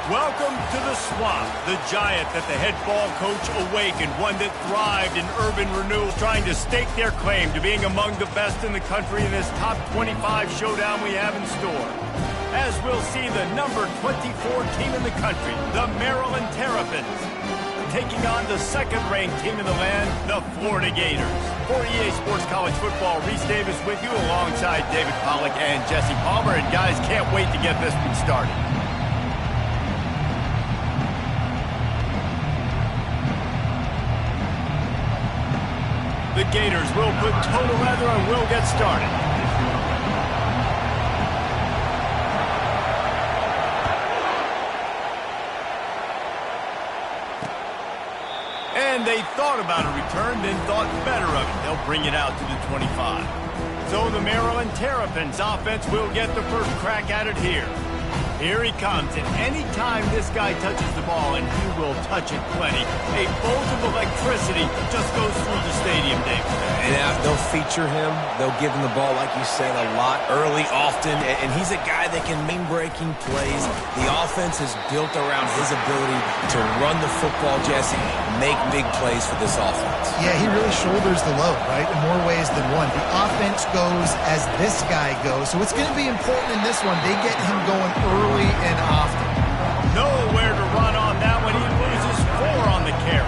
Welcome to the Swamp, the giant that the head ball coach awakened, one that thrived in urban renewal, trying to stake their claim to being among the best in the country in this top 25 showdown we have in store. As we'll see the number 24 team in the country, the Maryland Terrapins, taking on the second-ranked team in the land, the Florida Gators. For EA Sports College Football, Reese Davis with you alongside David Pollack and Jesse Palmer. And guys, can't wait to get this one started. The Gators will put total leather and will get started. And they thought about a return, then thought better of it. They'll bring it out to the 25. So the Maryland Terrapins offense will get the first crack at it here. Here he comes, and any time this guy touches the ball, and he will touch it plenty, a bolt of electricity just goes through the stadium, David. And they'll feature him. They'll give him the ball, like you said, a lot, early, often, and he's a guy that can make breaking plays. The offense is built around his ability to run the football, Jesse, make big plays for this offense. Yeah, he really shoulders the load, right, in more ways than one. The offense goes as this guy goes, so it's going to be important in this one. They get him going early and often. Nowhere to run on that one. He loses 4 on the carry.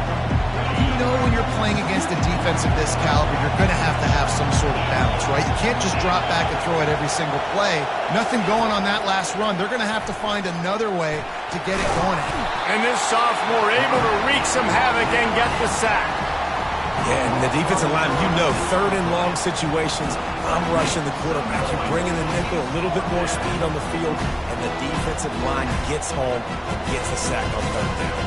You know, when you're playing against a defense of this caliber, you're going to have some sort of balance, right? You can't just drop back and throw it every single play. Nothing going on that last run. They're going to have to find another way to get it going. And this sophomore able to wreak some havoc and get the sack. Yeah, and the defensive line, you know, third and long situations, I'm rushing the quarterback. You're bringing the nickel, a little bit more speed on the field, and the defensive line gets home and gets the sack on third down.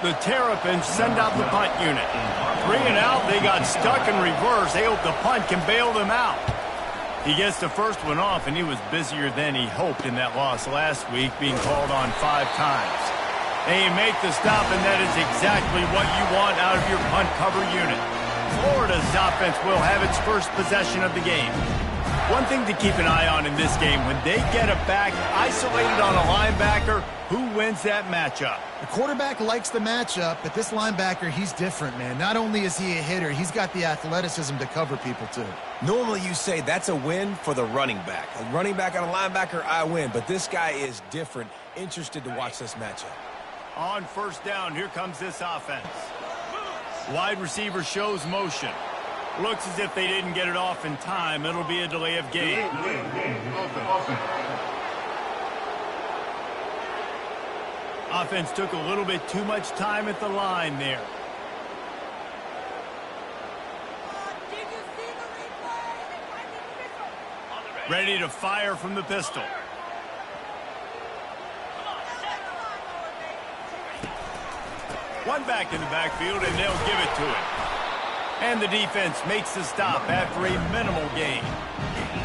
The Terrapins send out the punt unit. 3 and out, they got stuck in reverse. They hope the punt can bail them out. He gets the first one off, and he was busier than he hoped in that loss last week, being called on 5 times. They make the stop, and that is exactly what you want out of your punt cover unit. Florida's offense will have its first possession of the game. One thing to keep an eye on in this game, when they get a back isolated on a linebacker, who wins that matchup? The quarterback likes the matchup, but this linebacker, he's different, man. Not only is he a hitter, he's got the athleticism to cover people, too. Normally you say that's a win for the running back. A running back on a linebacker, I win. But this guy is different. Interested to watch this matchup. On first down, here comes this offense. Wide receiver shows motion. Looks as if they didn't get it off in time. It'll be a delay of game. Offense took a little bit too much time at the line there. Ready to fire from the pistol. One back in the backfield, and they'll give it to him. And the defense makes the stop after a minimal gain.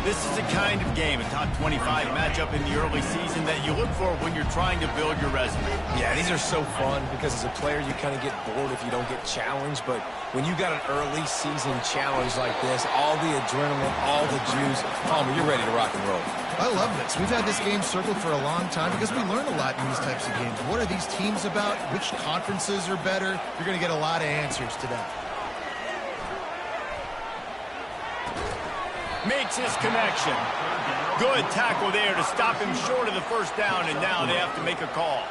This is the kind of game, a top 25 matchup in the early season, that you look for when you're trying to build your resume. Yeah, these are so fun because as a player you kind of get bored if you don't get challenged. But when you got an early season challenge like this, all the adrenaline, all the juice, Palmer, you're ready to rock and roll. I love this. We've had this game circled for a long time because we learn a lot in these types of games. What are these teams about? Which conferences are better? You're going to get a lot of answers today. Makes his connection. Good tackle there to stop him short of the first down, and now they have to make a call.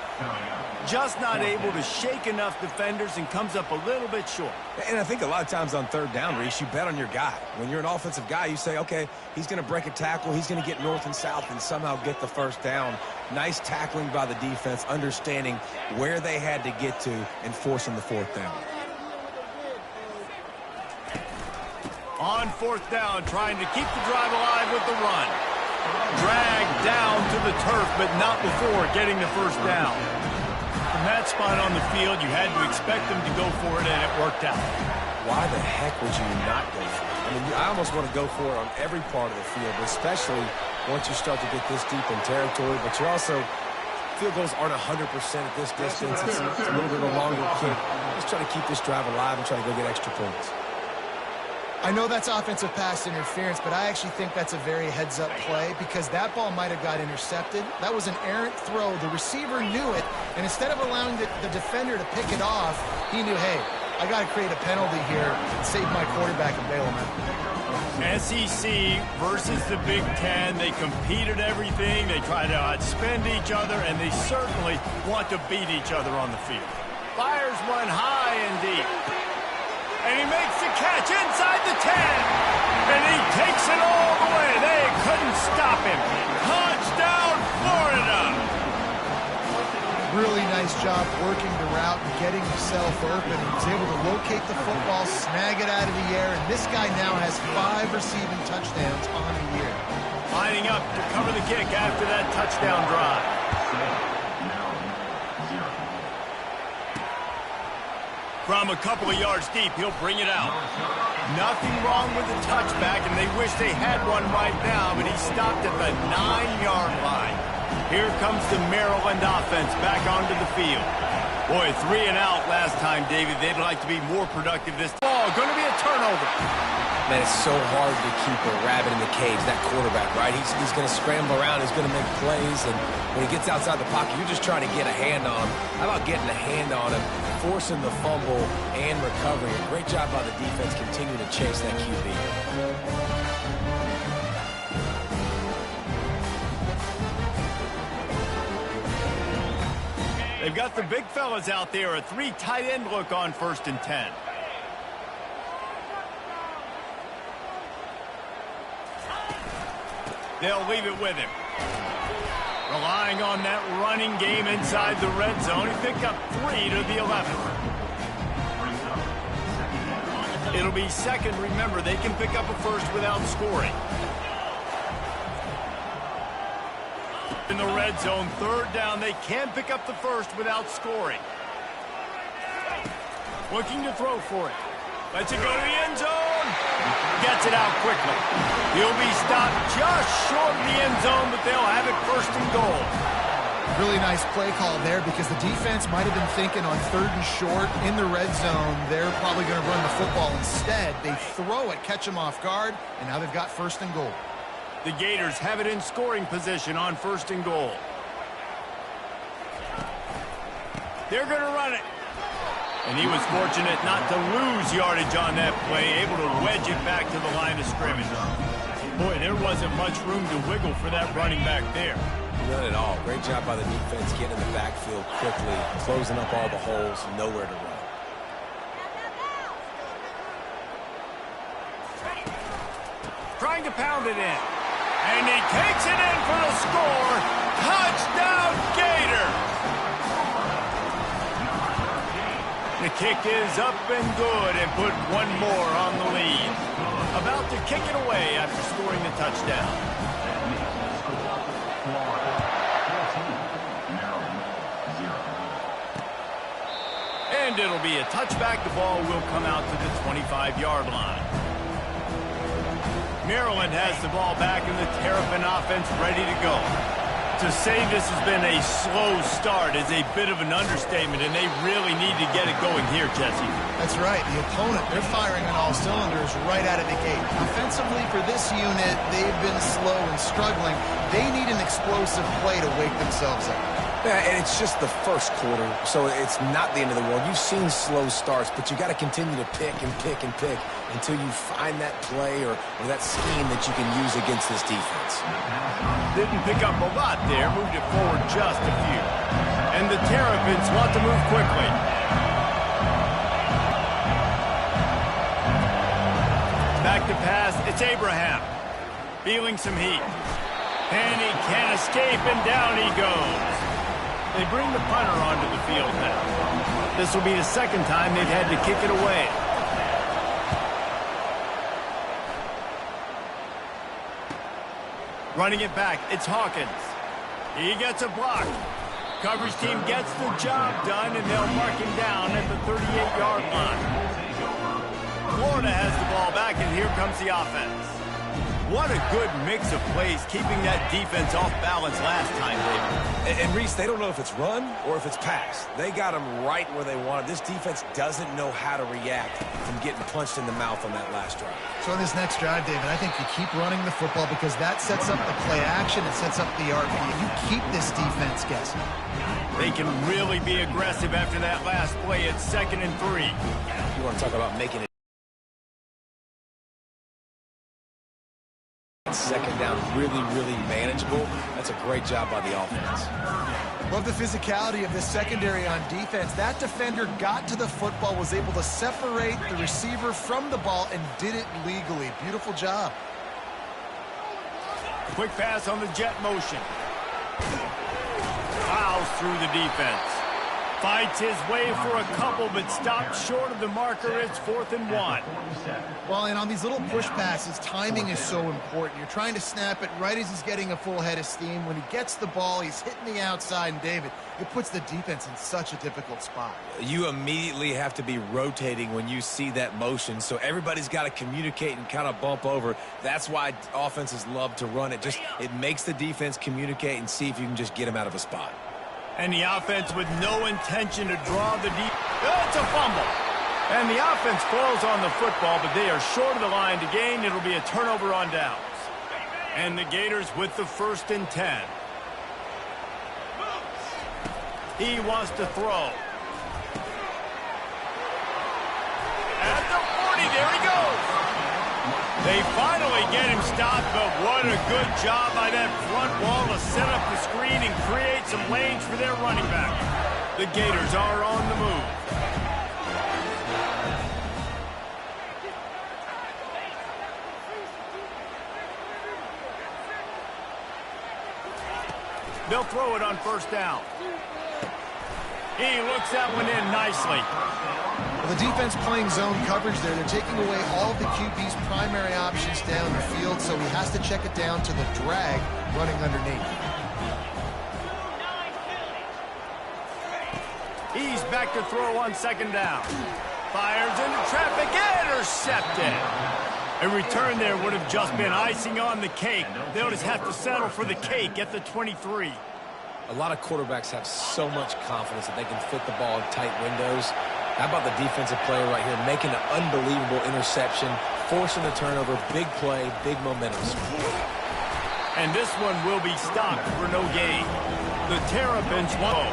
Just not able to shake enough defenders and comes up a little bit short. And I think a lot of times on third down, Reese, you bet on your guy. When you're an offensive guy, you say, okay, he's going to break a tackle, he's going to get north and south and somehow get the first down. Nice tackling by the defense, understanding where they had to get to and forcing the fourth down. On fourth down, trying to keep the drive alive with the run. Dragged down to the turf, but not before getting the first down. From that spot on the field, you had to expect them to go for it, and it worked out. Why the heck would you not go for it? I mean, I almost want to go for it on every part of the field, especially once you start to get this deep in territory. But you're also, field goals aren't 100% at this distance. It's a little bit of a longer kick. Just try to keep this drive alive and try to go get extra points. I know that's offensive pass interference, but I actually think that's a very heads-up play because that ball might have got intercepted. That was an errant throw. The receiver knew it, and instead of allowing the defender to pick it off, he knew, hey, I got to create a penalty here and save my quarterback and bail him out. SEC versus the Big Ten. They compete at everything. They try to outspend each other, and they certainly want to beat each other on the field. Fires one high and deep. And he makes the catch inside the 10. And he takes it all the way. They couldn't stop him. Touchdown, Florida. Really nice job working the route and getting himself open. He was able to locate the football, snag it out of the air, and this guy now has 5 receiving touchdowns on the year. Lining up to cover the kick after that touchdown drive. From a couple of yards deep, he'll bring it out. Nothing wrong with the touchback, and they wish they had one right now, but he stopped at the 9-yard line. Here comes the Maryland offense back onto the field. Boy, 3 and out last time, David. They'd like to be more productive this ball. Going to be a turnover. Man, it's so hard to keep a rabbit in the cage, that quarterback, right? He's going to scramble around. He's going to make plays, and when he gets outside the pocket, you're just trying to get a hand on him. How about getting a hand on him, forcing the fumble and recovery? A great job by the defense continuing to chase that QB. They've got the big fellas out there. A 3 tight end look on 1st and 10. They'll leave it with him. Relying on that running game inside the red zone. He picked up 3 to the 11. It'll be second. Remember, they can pick up a first without scoring. In the red zone, 3rd down, they can pick up the first without scoring. Looking to throw for it. Lets it go to the end zone. Gets it out quickly. He'll be stopped just short of the end zone, but they'll have it 1st and goal. Really nice play call there because the defense might have been thinking on 3rd and short in the red zone. They're probably going to run the football instead. They throw it, catch them off guard, and now they've got 1st and goal. The Gators have it in scoring position on 1st and goal. They're going to run it. And he was fortunate not to lose yardage on that play, able to wedge it back to the line of scrimmage. Boy, there wasn't much room to wiggle for that running back there. None at all. Great job by the defense getting in the backfield quickly, closing up all the holes, nowhere to run. Trying to pound it in. And he takes it in for the score. Touchdown, Gator! The kick is up and good and put one more on the lead. About to kick it away after scoring the touchdown. And it'll be a touchback. The ball will come out to the 25-yard line. Maryland has the ball back and the Terrapin offense ready to go. To say this has been a slow start is a bit of an understatement, and they really need to get it going here, Jesse. That's right. The opponent, they're firing on all cylinders right out of the gate. Offensively for this unit, they've been slow and struggling. They need an explosive play to wake themselves up. Yeah, and it's just the first quarter, so it's not the end of the world. You've seen slow starts, but you got to continue to pick and pick and pick until you find that play or that scheme that you can use against this defense. Didn't pick up a lot there, moved it forward just a few. And the Terrapins want to move quickly. Back to pass, it's Abraham. Feeling some heat. And he can't escape, and down he goes. They bring the punter onto the field now. This will be the second time they've had to kick it away. Running it back, it's Hawkins. He gets a block. Coverage team gets the job done, and they'll mark him down at the 38-yard line. Florida has the ball back, and here comes the offense. What a good mix of plays, keeping that defense off balance last time, David. And Reese, they don't know if it's run or if it's pass. They got them right where they want it. This defense doesn't know how to react from getting punched in the mouth on that last drive. So in this next drive, David, I think you keep running the football because that sets up the play action. It sets up the RP. You keep this defense guessing. They can really be aggressive after that last play. It's 2nd and 3. You want to talk about making it second down really, really manageable. That's a great job by the offense. Love the physicality of this secondary on defense. That defender got to the football, was able to separate the receiver from the ball, and did it legally. Beautiful job. Quick pass on the jet motion. Fouls through the defense. Fights his way for a couple, but stops short of the marker. It's 4th and 1. Well, and on these little push passes, timing is so important. You're trying to snap it right as he's getting a full head of steam. When he gets the ball, he's hitting the outside, and David, it puts the defense in such a difficult spot. You immediately have to be rotating when you see that motion, so everybody's got to communicate and kind of bump over. That's why offenses love to run it. It makes the defense communicate and see if you can just get him out of a spot. And the offense with no intention to draw the deep. It's a fumble. And the offense falls on the football, but they are short of the line to gain. It'll be a turnover on downs. And the Gators with the 1st and 10. He wants to throw. At the 40, there he goes. They finally get him stopped, but what a good job by that front wall to set up the screen and create some lanes for their running back. The Gators are on the move. They'll throw it on 1st down. He looks that one in nicely. Well, the defense playing zone coverage there. They're taking away all of the QB's primary options down the field, so he has to check it down to the drag running underneath. He's back to throw on 2nd down. Fires into traffic, intercepted. A return there would have just been icing on the cake. They'll just have to settle for the cake at the 23. A lot of quarterbacks have so much confidence that they can fit the ball in tight windows. How about the defensive player right here making an unbelievable interception, forcing the turnover, big play, big momentum. And this one will be stopped for no gain. The Terrapins won.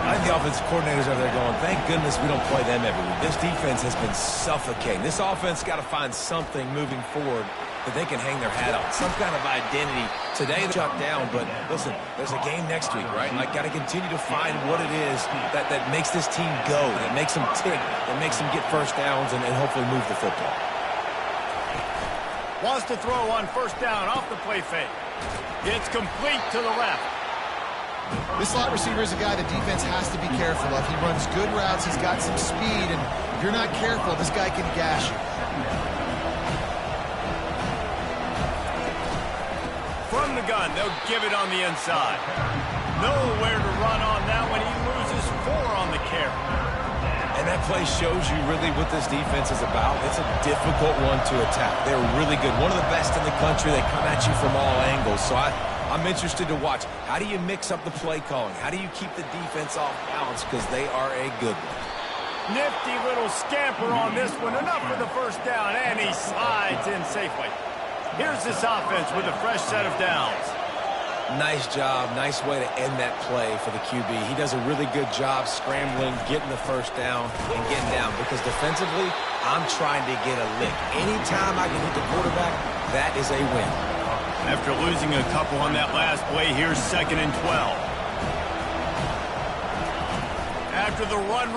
I think the offensive coordinators over there going, thank goodness we don't play them every week. This defense has been suffocating. This offense got to find something moving forward that they can hang their hat on, some kind of identity. Today they shut down, but listen, there's a game next week, right? Like, got to continue to find what it is that makes this team go, that makes them tick, that makes them get 1st downs and hopefully move the football. Wants to throw on 1st down off the play fake. It's complete to the left. This slot receiver is a guy the defense has to be careful of. He runs good routes, he's got some speed, and if you're not careful, this guy can gash you. From the gun, they'll give it on the inside. Nowhere to run on that one. He loses 4 on the carry. And that play shows you really what this defense is about. It's a difficult one to attack. They're really good. One of the best in the country. They come at you from all angles. So I'm interested to watch. How do you mix up the play calling? How do you keep the defense off balance? Because they are a good one. Nifty little scamper on this one. Enough for the 1st down, and he slides in safely. Here's this offense with a fresh set of downs. Nice job. Nice way to end that play for the QB. He does a really good job scrambling, getting the 1st down, and getting down. Because defensively, I'm trying to get a lick. Anytime I can hit the quarterback, that is a win. After losing a couple on that last play, here's 2nd and 12. After the run,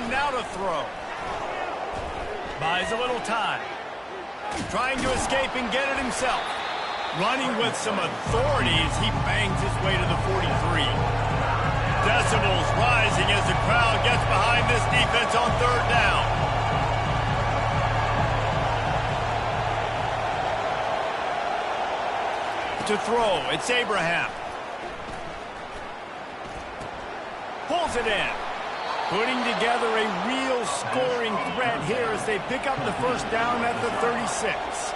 now to throw. Buys a little time. Trying to escape and get it himself. Running with some authority as he bangs his way to the 43. Decibels rising as the crowd gets behind this defense on 3rd down. To throw, it's Abraham. Pulls it in. Putting together a real scoring threat here as they pick up the 1st down at the 36.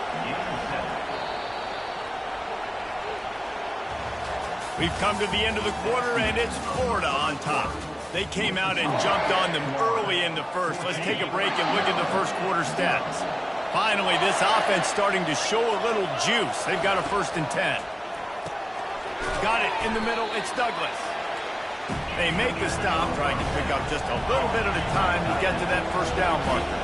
We've come to the end of the quarter, and it's Florida on top. They came out and jumped on them early in the first. Let's take a break and look at the first quarter stats. Finally, this offense starting to show a little juice. They've got a 1st and 10. Got it in the middle. It's Douglas. They make the stop, trying to pick up just a little bit at a time to get to that first down marker.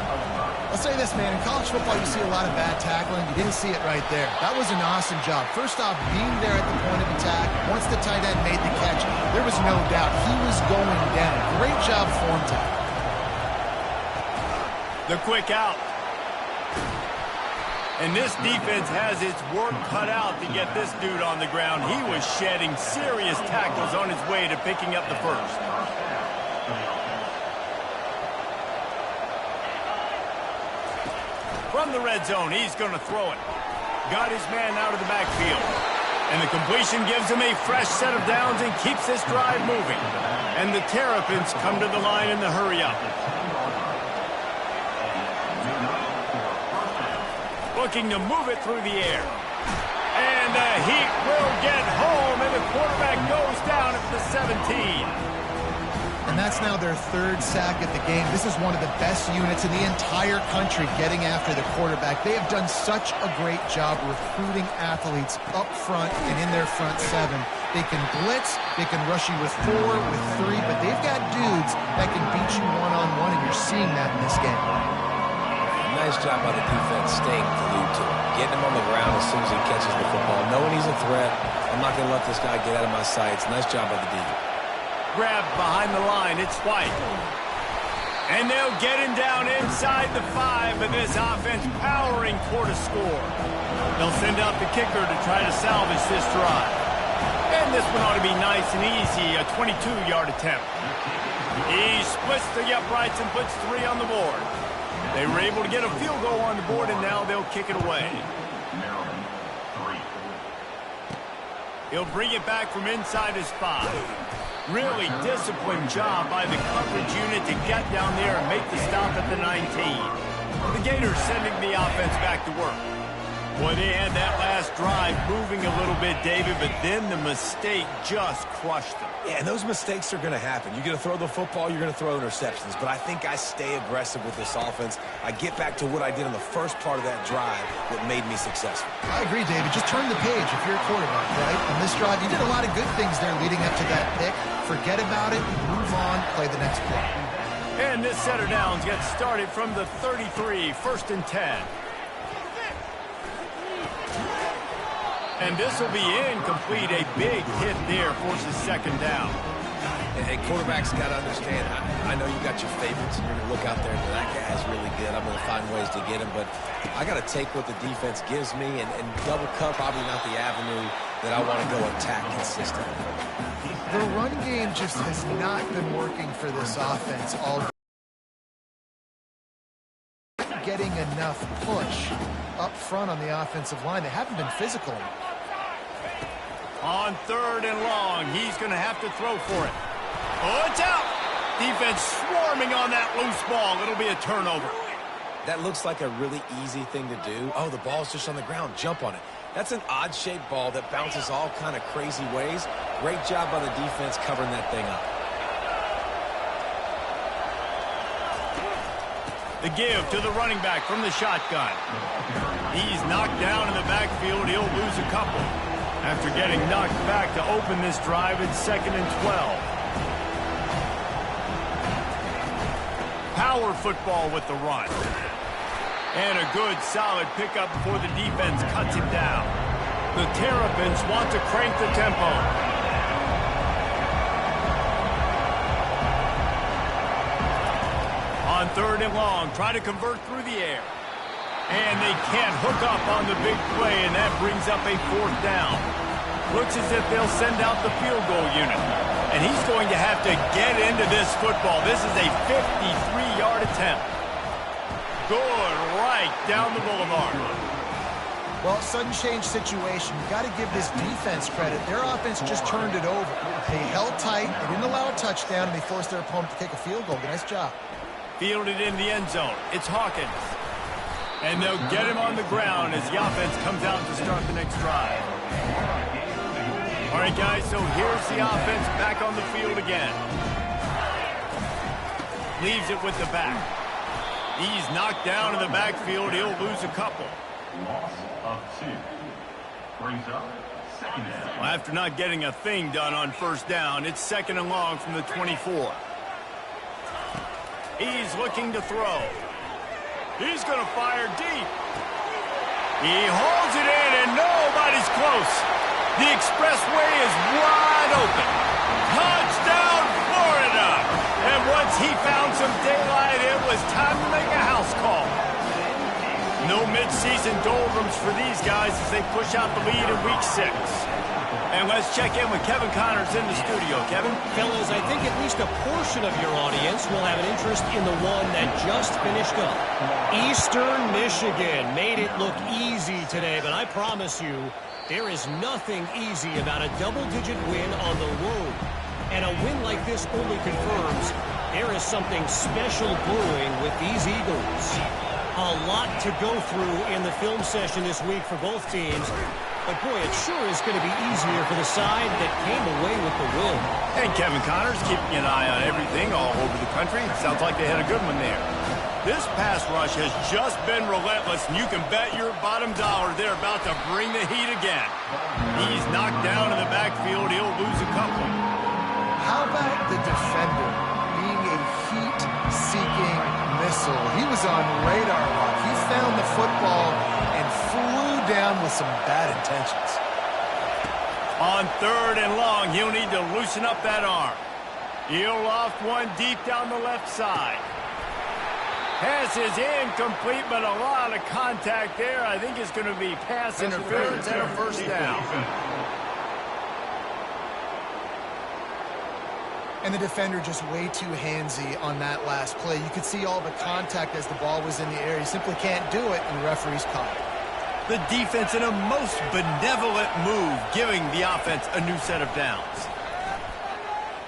I'll say this, man. In college football, you see a lot of bad tackling. You didn't see it right there. That was an awesome job. First off, being there at the point of attack. Once the tight end made the catch, there was no doubt he was going down. Great job form tackle. The quick out. And this defense has its work cut out to get this dude on the ground. He was shedding serious tackles on his way to picking up the first. From the red zone, he's going to throw it. Got his man out of the backfield. And the completion gives him a fresh set of downs and keeps this drive moving. And the Terrapins come to the line in the hurry-up. Looking to move it through the air. And the Heat will get home, and the quarterback goes down at the 17. And that's now their 3rd sack of the game. This is one of the best units in the entire country getting after the quarterback. They have done such a great job recruiting athletes up front and in their front 7. They can blitz, they can rush you with 4, with 3, but they've got dudes that can beat you one-on-one, and you're seeing that in this game. Nice job by the defense staying glued to him. Getting him on the ground as soon as he catches the football. Knowing he's a threat, I'm not going to let this guy get out of my sights. Nice job by the D. Grabbed behind the line. It's White. And they'll get him down inside the 5, and this offense powering toward a score. They'll send out the kicker to try to salvage this drive. And this one ought to be nice and easy, a 22-yard attempt. He splits the uprights and puts 3 on the board. They were able to get a field goal on the board, and now they'll kick it away. He'll bring it back from inside his 5. Really disciplined job by the coverage unit to get down there and make the stop at the 19. The Gators sending the offense back to work. Boy, they had that last drive moving a little bit, David, but then the mistake just crushed them. Yeah, and those mistakes are going to happen. You're going to throw the football, you're going to throw interceptions. But I think I stay aggressive with this offense. I get back to what I did in the first part of that drive that made me successful. I agree, David. Just turn the page if you're a quarterback, right? On this drive, you did a lot of good things there leading up to that pick. Forget about it, move on, play the next play. And this setter downs gets started from the 33, 1st and 10. And this will be incomplete. A big hit there forces 2nd down. Hey, quarterbacks got to understand, I know you got your favorites, and you're going to look out there and go, that guy's really good. I'm going to find ways to get him, but I got to take what the defense gives me, and double cut probably not the avenue that I want to go attack consistently. The run game just has not been working for this offense all getting enough push up front on the offensive line. They haven't been physical enough. On 3rd and long, he's going to have to throw for it. Oh, it's out. Defense swarming on that loose ball. It'll be a turnover. That looks like a really easy thing to do. Oh, the ball's just on the ground. Jump on it. That's an odd-shaped ball that bounces all kind of crazy ways. Great job by the defense covering that thing up. The give to the running back from the shotgun. He's knocked down in the backfield. He'll lose a couple. After getting knocked back to open this drive, it's 2nd and 12. Power football with the run. And a good, solid pickup before the defense cuts him down. The Terrapins want to crank the tempo. On 3rd and long, try to convert through the air. And they can't hook up on the big play, and that brings up a 4th down. Looks as if they'll send out the field goal unit. And he's going to have to get into this football. This is a 53-yard attempt. Good, right down the boulevard. Well, sudden change situation. You got to give this defense credit. Their offense just turned it over. They held tight. They didn't allow a touchdown, and they forced their opponent to kick a field goal. Nice job. Fielded in the end zone. It's Hawkins. And they'll get him on the ground as the offense comes out to start the next drive. All right, right, guys, so here's the offense back on the field again. Leaves it with the back. He's knocked down in the backfield. He'll lose a couple. Loss of 2. Brings up second down. Well, after not getting a thing done on first down, it's 2nd and long from the 24. He's looking to throw. He's going to fire deep. He holds it in, and nobody's close. The expressway is wide open. Touchdown, Florida! And once he found some daylight, it was time to make a house call. No mid-season doldrums for these guys as they push out the lead in Week 6. And let's check in with Kevin Connors in the studio. Kevin? Fellas, I think at least a portion of your audience will have an interest in the one that just finished up. Eastern Michigan made it look easy today, but I promise you, there is nothing easy about a double-digit win on the road. And a win like this only confirms there is something special brewing with these Eagles. A lot to go through in the film session this week for both teams. But, boy, it sure is going to be easier for the side that came away with the win. And Kevin Connors keeping an eye on everything all over the country. Sounds like they had a good one there. This pass rush has just been relentless, and you can bet your bottom dollar they're about to bring the heat again. He's knocked down in the backfield. He'll lose a couple. How about the defender being a heat-seeking missile? He was on radar lock. He found the football and flew down with some bad intentions. On 3rd and long, he'll need to loosen up that arm. He'll loft one deep down the left side. Pass is incomplete, but a lot of contact there. I think it's going to be pass interference and a first down. And the defender just way too handsy on that last play. You could see all the contact as the ball was in the air. He simply can't do it, and the referee's caught it. The defense in a most benevolent move, giving the offense a new set of downs.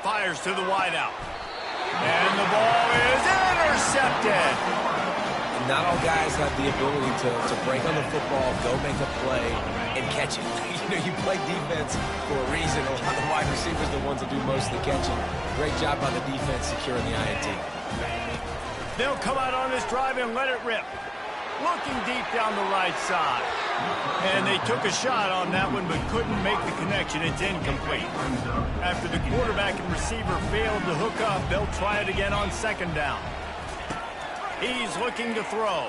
Fires to the wideout. And the ball is intercepted. Not all guys have the ability to break on the football, go make a play, and catch it. You play defense for a reason. A lot of wide receivers are the ones that do most of the catching. Great job by the defense securing the INT. They'll come out on this drive and let it rip. Looking deep down the right side. And they took a shot on that one, but couldn't make the connection. It's incomplete. After the quarterback and receiver failed to hook up, they'll try it again on 2nd down. He's looking to throw.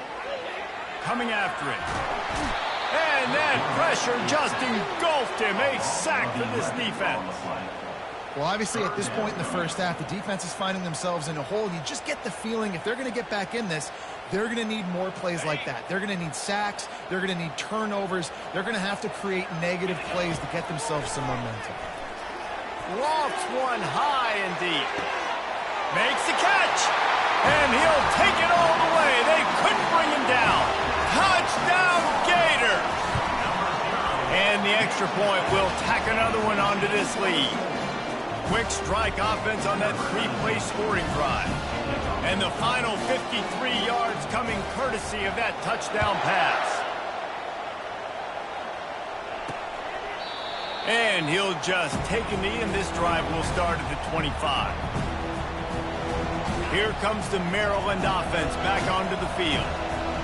Coming after it. And that pressure just engulfed him. A sack for this defense. Well, obviously, at this point in the first half, the defense is finding themselves in a hole. You just get the feeling if they're going to get back in this, they're going to need more plays like that. They're going to need sacks. They're going to need turnovers. They're going to have to create negative plays to get themselves some momentum. Lofts one high and deep. Makes the catch. And he'll take it all the way. They couldn't bring him down. Touchdown, Gator. And the extra point will tack another one onto this lead. Quick strike offense on that 3-play scoring drive. And the final 53 yards coming courtesy of that touchdown pass. And he'll just take a knee, and this drive will start at the 25. Here comes the Maryland offense back onto the field.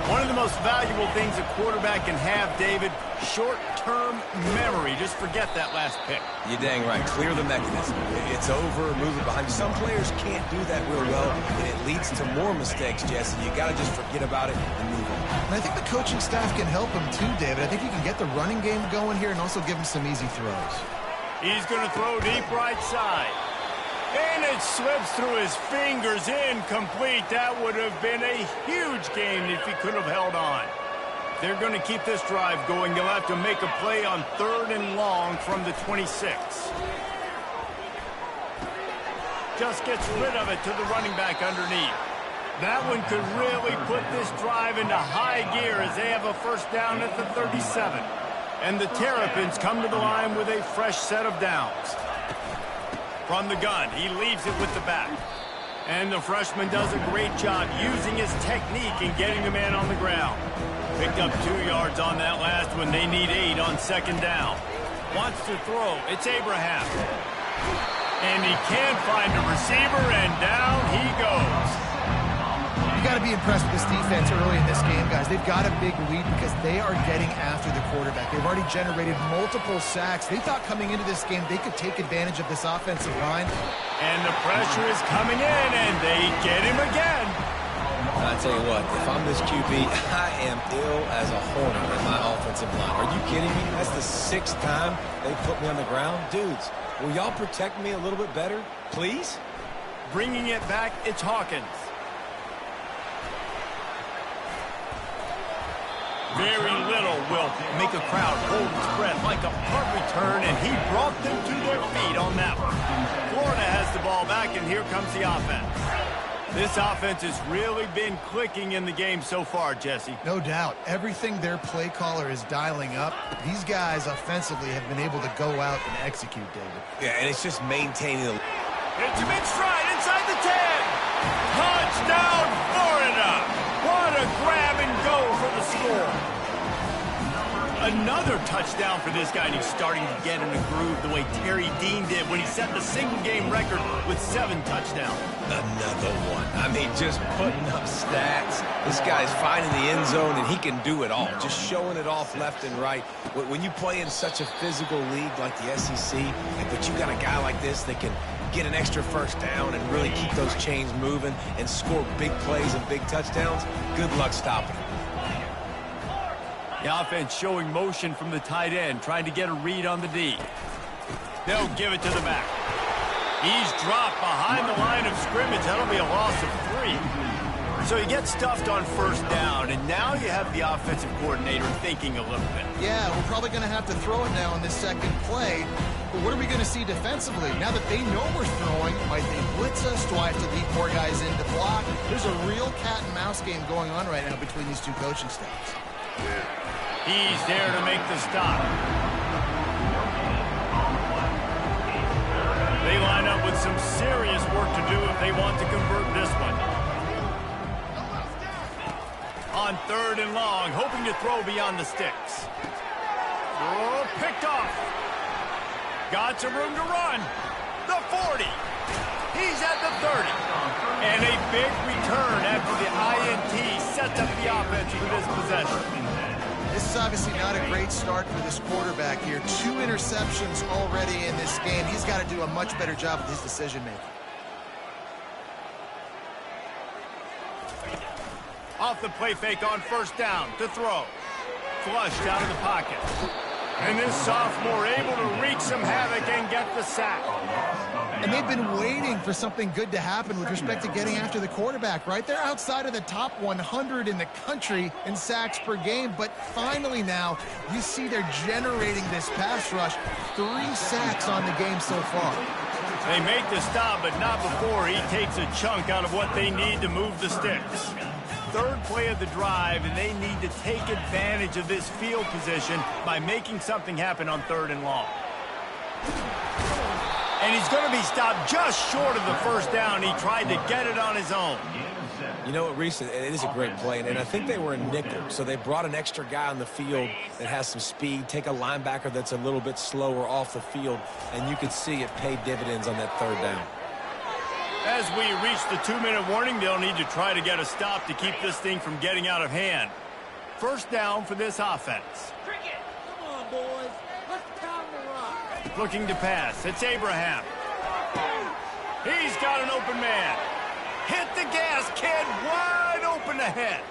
One of the most valuable things a quarterback can have, David, short-term memory. Just forget that last pick. You're dang right. Clear the mechanism. It's over, move it behind you. Some players can't do that real well, and it leads to more mistakes, Jesse. You got to just forget about it and move on. And I think the coaching staff can help him too, David. I think you can get the running game going here and also give him some easy throws. He's going to throw deep right side. And it slips through his fingers, incomplete. That would have been a huge gain if he could have held on. They're going to keep this drive going. They'll have to make a play on 3rd and long from the 26. Just gets rid of it to the running back underneath. That one could really put this drive into high gear as they have a first down at the 37. And the Terrapins come to the line with a fresh set of downs. From the gun, he leaves it with the back. And the freshman does a great job using his technique and getting the man on the ground. Picked up 2 yards on that last one. They need 8 on 2nd down. Wants to throw. It's Abraham. And he can't find a receiver, and down he goes. You got to be impressed with this defense early in this game, guys. They've got a big lead because they are getting after the quarterback. They've already generated multiple sacks. They thought coming into this game they could take advantage of this offensive line. And the pressure is coming in, and they get him again. I tell you what, if I'm this QB, I am ill as a hornet in my offensive line. Are you kidding me? That's the 6th time they put me on the ground. Dudes, will y'all protect me a little bit better, please? Bringing it back, it's Hawkins. Very little will make a crowd hold its breath like a punt return, and he brought them to their feet on that one. Florida has the ball back, and here comes the offense. This offense has really been clicking in the game so far, Jesse. No doubt. Everything their play caller is dialing up, these guys offensively have been able to go out and execute, David. Yeah, and it's just maintaining the... It's a mid-stride inside the 10. Touchdown, Florida. What a grab and go for the score. Another touchdown for this guy, and he's starting to get in a groove the way Terry Dean did when he set the single-game record with 7 touchdowns. Another one. I mean, just putting up stats. This guy's finding the end zone, and he can do it all. Just showing it off left and right. When you play in such a physical league like the SEC, but you got a guy like this that can get an extra first down and really keep those chains moving and score big plays and big touchdowns, good luck stopping him. The offense showing motion from the tight end, trying to get a read on the D. They'll give it to the back. He's dropped behind the line of scrimmage. That'll be a loss of 3. So he gets stuffed on first down, and now you have the offensive coordinator thinking a little bit. Yeah, we're probably going to have to throw it now in this second play. But what are we going to see defensively? Now that they know we're throwing, might they blitz us? Do I have to lead more guys in to block? There's a real cat and mouse game going on right now between these two coaching staffs. He's there to make the stop. They line up with some serious work to do if they want to convert this one. On 3rd and long, hoping to throw beyond the sticks. Oh, picked off. Got some room to run. The 40. He's at the 30. And a big return after the INT sets up the offense for this possession. This is obviously not a great start for this quarterback here. 2 interceptions already in this game. He's got to do a much better job with his decision-making. Off the play fake on first down to throw. Flushed out of the pocket. And this sophomore able to wreak some havoc and get the sack. And they've been waiting for something good to happen with respect to getting after the quarterback, right? They're outside of the top 100 in the country in sacks per game, but finally now you see they're generating this pass rush. 3 sacks on the game so far. They make the stop, but not before he takes a chunk out of what they need to move the sticks. 3rd play of the drive, and they need to take advantage of this field position by making something happen on 3rd and long. And he's going to be stopped just short of the first down. He tried to get it on his own. You know what, Reese, it is a great play, and I think they were in nickel, so they brought an extra guy on the field that has some speed, take a linebacker that's a little bit slower off the field, and you could see it paid dividends on that 3rd down. As we reach the 2-minute warning, they'll need to try to get a stop to keep this thing from getting out of hand. First down for this offense. Come on, boys. Let's pound the rock. Looking to pass. It's Abraham. He's got an open man. Hit the gas, kid. Wide open ahead.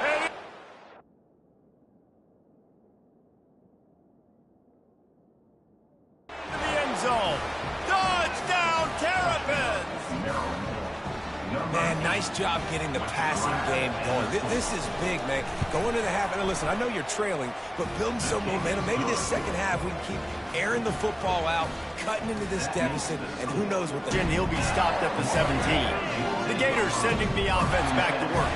And in the end zone. Touchdown, Terrapins. Man, nice job getting the passing game going. This is big, man. Going to the half, and listen, I know you're trailing, but building some momentum. Maybe this second half we can keep airing the football out, cutting into this deficit, and who knows what the... And he'll be stopped at the 17. The Gators sending the offense back to work.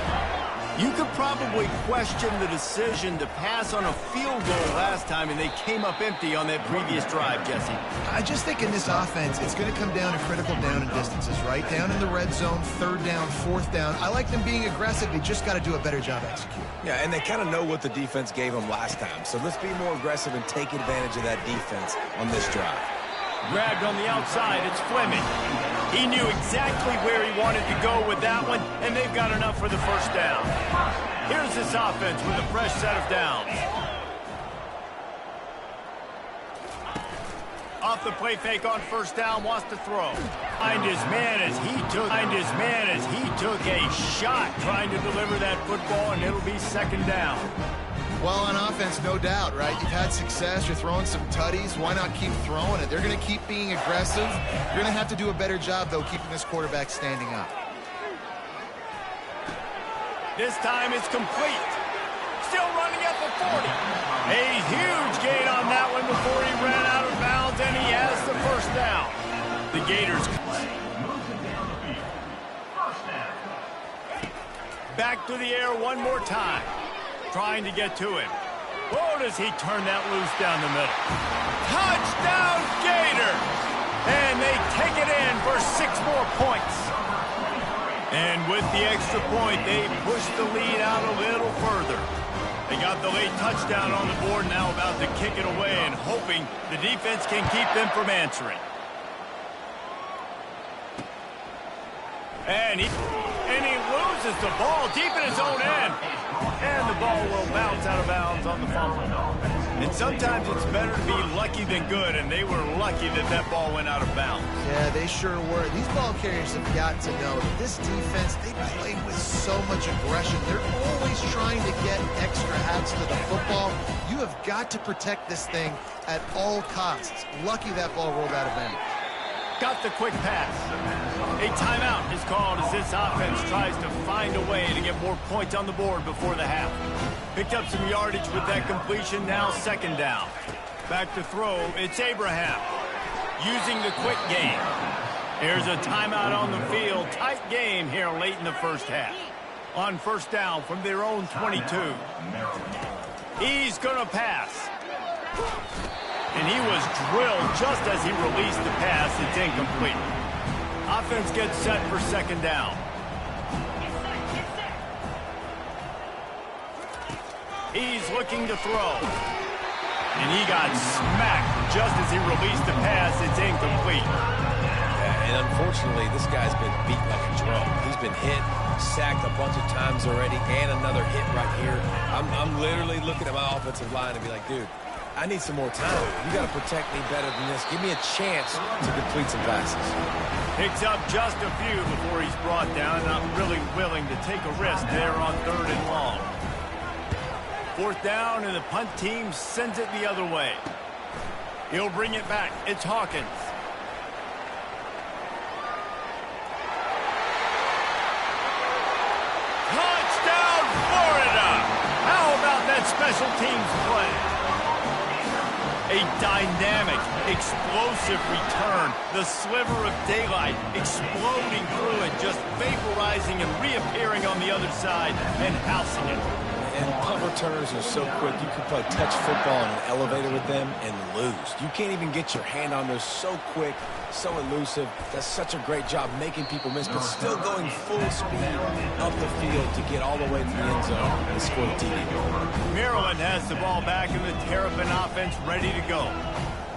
You could probably question the decision to pass on a field goal last time, and they came up empty on that previous drive, Jesse. I just think in this offense, it's going to come down to critical down and distances, right? Down in the red zone, third down, fourth down. I like them being aggressive. They just got to do a better job executing. Yeah, and they kind of know what the defense gave them last time. So let's be more aggressive and take advantage of that defense on this drive. Grabbed on the outside, it's Fleming. He knew exactly where he wanted to go with that one, and they've got enough for the first down. Here's this offense with a fresh set of downs. Off the play fake on first down, wants to throw. Find his man as he took a shot trying to deliver that football, and it'll be second down. Well, on offense, no doubt, right? You've had success. You're throwing some tutties. Why not keep throwing it? They're going to keep being aggressive. You're going to have to do a better job, though, keeping this quarterback standing up. This time it's complete. Still running at the 40. A huge gain on that one before he ran out of bounds, and he has the first down. The Gators back to the air one more time. Trying to get to him. Oh, does he turn that loose down the middle. Touchdown, Gator! And they take it in for 6 more points. And with the extra point, they push the lead out a little further. They got the late touchdown on the board, now about to kick it away and hoping the defense can keep them from answering. And he loses the ball deep in his own end. And the ball will bounce out of bounds on the fumble. And sometimes it's better to be lucky than good, and they were lucky that that ball went out of bounds. Yeah, they sure were. These ball carriers have got to know that this defense, they play with so much aggression. They're always trying to get extra hats to the football. You have got to protect this thing at all costs. Lucky that ball rolled out of bounds. Got the quick pass. A timeout is called as this offense tries to find a way to get more points on the board before the half. Picked up some yardage with that completion, now second down. Back to throw, it's Abraham. Using the quick game. Here's a timeout on the field. Tight game here late in the first half. On first down from their own 22. He's going to pass. And he was drilled just as he released the pass. It's incomplete. Offense gets set for second down. He's looking to throw. And he got smacked just as he released the pass. It's incomplete. Yeah, and unfortunately, this guy's been beat like a drum. He's been hit, sacked a bunch of times already, and another hit right here. I'm literally looking at my offensive line and be like, dude, I need some more time. You got to protect me better than this. Give me a chance to complete some passes. Picks up just a few before he's brought down. Not really willing to take a risk there on third and long. Fourth down, and the punt team sends it the other way. He'll bring it back. It's Hawkins. Touchdown, Florida! How about that special teams play? A dynamic, explosive return. The sliver of daylight exploding through it, just vaporizing and reappearing on the other side and housing it. And punt returners are so quick. You can play touch football in an elevator with them and lose. You can't even get your hand on those. So quick, so elusive. Does such a great job making people miss, but still going full speed up the field to get all the way to the end zone and score the TD goal. Maryland has the ball back and the Terrapin offense ready to go.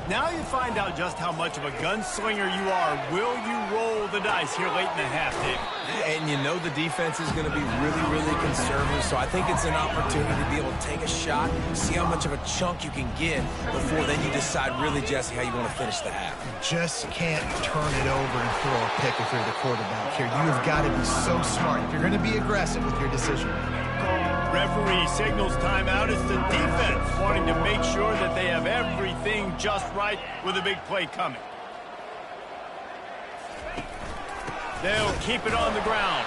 Now you find out just how much of a gunslinger you are. Will you roll the dice here late in the half, Dave? And you know the defense is going to be really, really conservative, so I think it's an opportunity to be able to take a shot, see how much of a chunk you can get before then you decide really, Jesse, how you want to finish the half. Just can't turn it over and throw a pick if you're the quarterback here. You have got to be so smart if you're going to be aggressive with your decision. Referee signals timeout. It's the defense wanting to make sure that they have everything just right with a big play coming. They'll keep it on the ground.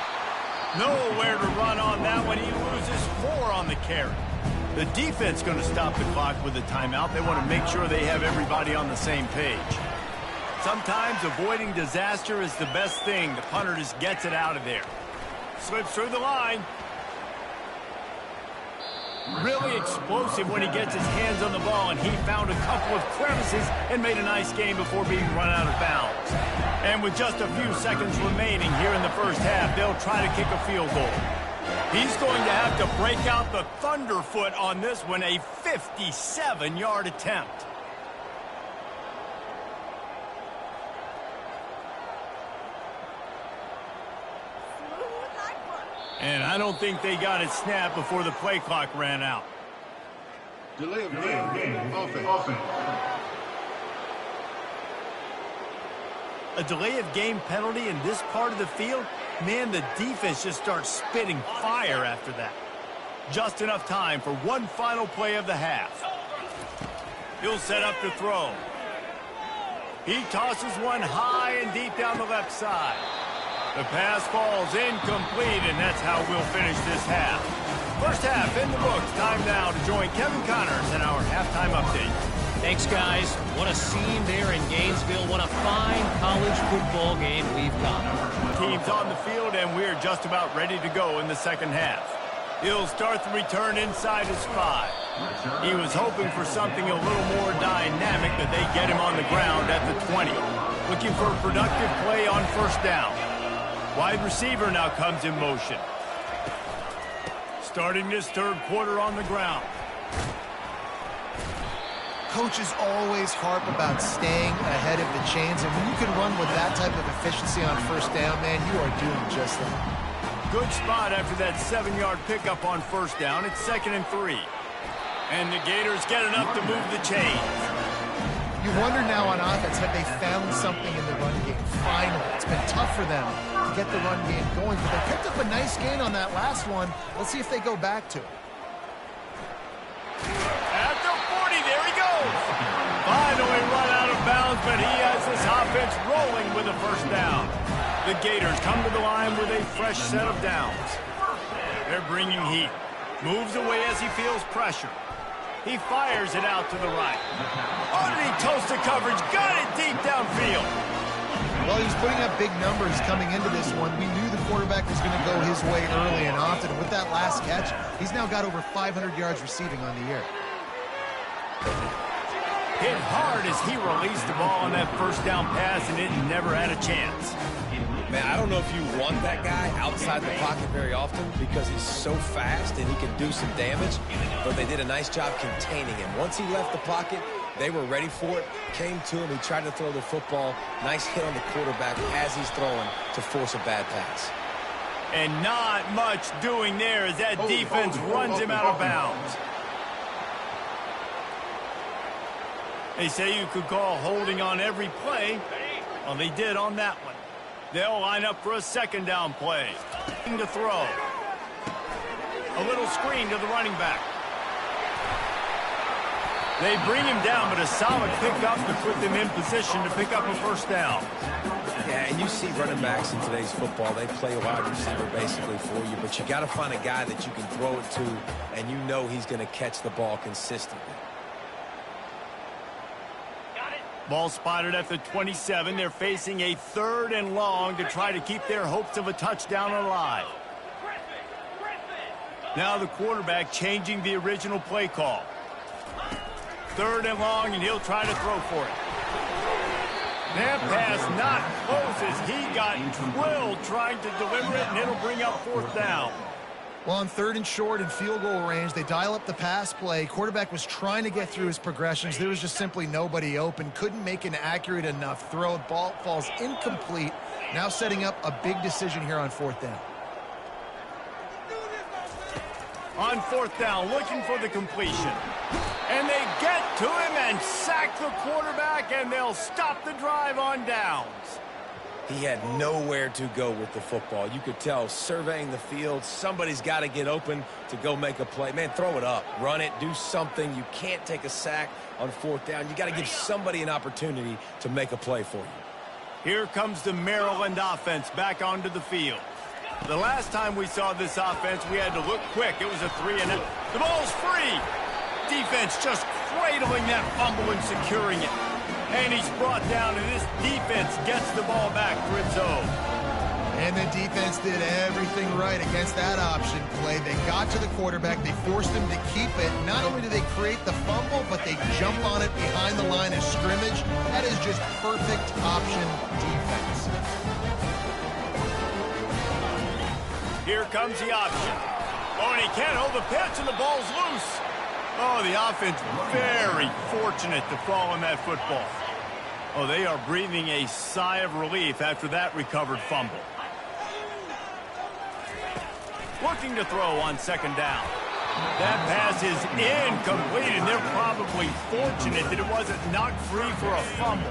Nowhere to run on that one. He loses 4 on the carry. The defense going to stop the clock with a timeout. They want to make sure they have everybody on the same page. Sometimes avoiding disaster is the best thing. The punter just gets it out of there. Slips through the line. Really explosive when he gets his hands on the ball, and he found a couple of crevices and made a nice game before being run out of bounds. And with just a few seconds remaining here in the first half, they'll try to kick a field goal. He's going to have to break out the thunderfoot on this one, a 57-yard attempt. And I don't think they got it snapped before the play clock ran out. Delay of game. Offense. A delay of game penalty in this part of the field? Man, the defense just starts spitting fire after that. Just enough time for one final play of the half. He'll set up to throw. He tosses one high and deep down the left side. The pass falls incomplete, and that's how we'll finish this half. First half in the books. Time now to join Kevin Connors in our halftime update. Thanks, guys. What a scene there in Gainesville. What a fine college football game we've got. Team's on the field, and we're just about ready to go in the second half. He'll start the return inside his 5. He was hoping for something a little more dynamic, but they get him on the ground at the 20. Looking for a productive play on first down. Wide receiver now comes in motion. Starting this third quarter on the ground. Coaches always harp about staying ahead of the chains, and when you can run with that type of efficiency on first down, man, you are doing just that. Good spot after that 7-yard pickup on first down. It's 2nd and 3. And the Gators get enough to move the chains. You wonder now on offense, have they found something in the run game? Finally, it's been tough for them to get the run game going, but they picked up a nice gain on that last one. Let's see if they go back to it. At the 40, there he goes. Finally run out of bounds, but he has this offense rolling with a first down. The Gators come to the line with a fresh set of downs. They're bringing heat. Moves away as he feels pressure. He fires it out to the right. Underneath toasted coverage, got it deep downfield. Well, he was putting up big numbers coming into this one. We knew the quarterback was going to go his way early and often. And with that last catch, he's now got over 500 yards receiving on the year. Hit hard as he released the ball on that first down pass, and it never had a chance. Man, I don't know if you want that guy outside the pocket very often because he's so fast and he can do some damage, but they did a nice job containing him. Once he left the pocket, they were ready for it, came to him, he tried to throw the football. Nice hit on the quarterback as he's throwing to force a bad pass. And not much doing there as that defense runs him out of bounds. They say you could call holding on every play. Well, they did on that one. They'll line up for a second down play. To throw. A little screen to the running back. They bring him down, but a solid pickup to put them in position to pick up a first down. Yeah, and you see running backs in today's football, they play wide receiver basically for you, but you got to find a guy that you can throw it to, and you know he's going to catch the ball consistently. Ball spotted at the 27. They're facing a 3rd and long to try to keep their hopes of a touchdown alive. Now the quarterback changing the original play call. 3rd and long, and he'll try to throw for it. That pass not close as he got drilled trying to deliver it, and it'll bring up 4th down. Well, on 3rd and short and field goal range, they dial up the pass play. Quarterback was trying to get through his progressions. There was just simply nobody open. Couldn't make an accurate enough throw. Ball falls incomplete. Now setting up a big decision here on 4th down. On 4th down, looking for the completion. And they get to him and sack the quarterback, and they'll stop the drive on downs. He had nowhere to go with the football. You could tell surveying the field, somebody's got to get open to go make a play. Man, throw it up, run it, do something. You can't take a sack on 4th down. You got to give somebody an opportunity to make a play for you. Here comes the Maryland offense back onto the field. The last time we saw this offense, we had to look quick. It was a 3-and-out. The ball's free. Defense just cradling that fumble and securing it. And he's brought down, and this defense gets the ball back for its own. And the defense did everything right against that option play. They got to the quarterback. They forced him to keep it. Not only do they create the fumble, but they jump on it behind the line of scrimmage. That is just perfect option defense. Here comes the option. Oh, and he can't hold the pitch, and the ball's loose. Oh, the offense very fortunate to fall on that football. Oh, they are breathing a sigh of relief after that recovered fumble. Looking to throw on second down. That pass is incomplete, and they're probably fortunate that it wasn't knocked free for a fumble.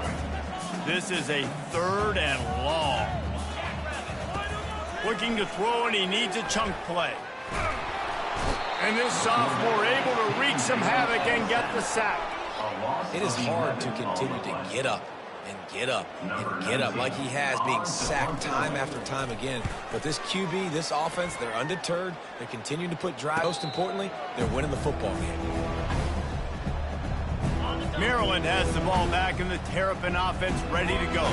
This is a 3rd and long. Looking to throw, and he needs a chunk play. And this sophomore able to wreak some havoc and get the sack. It is hard to continue to get up and get up and get up like he has, being sacked time after time again. But this QB, this offense, they're undeterred. They're continuing to put drive. Most importantly, they're winning the football game. Maryland has the ball back, and the Terrapin offense ready to go.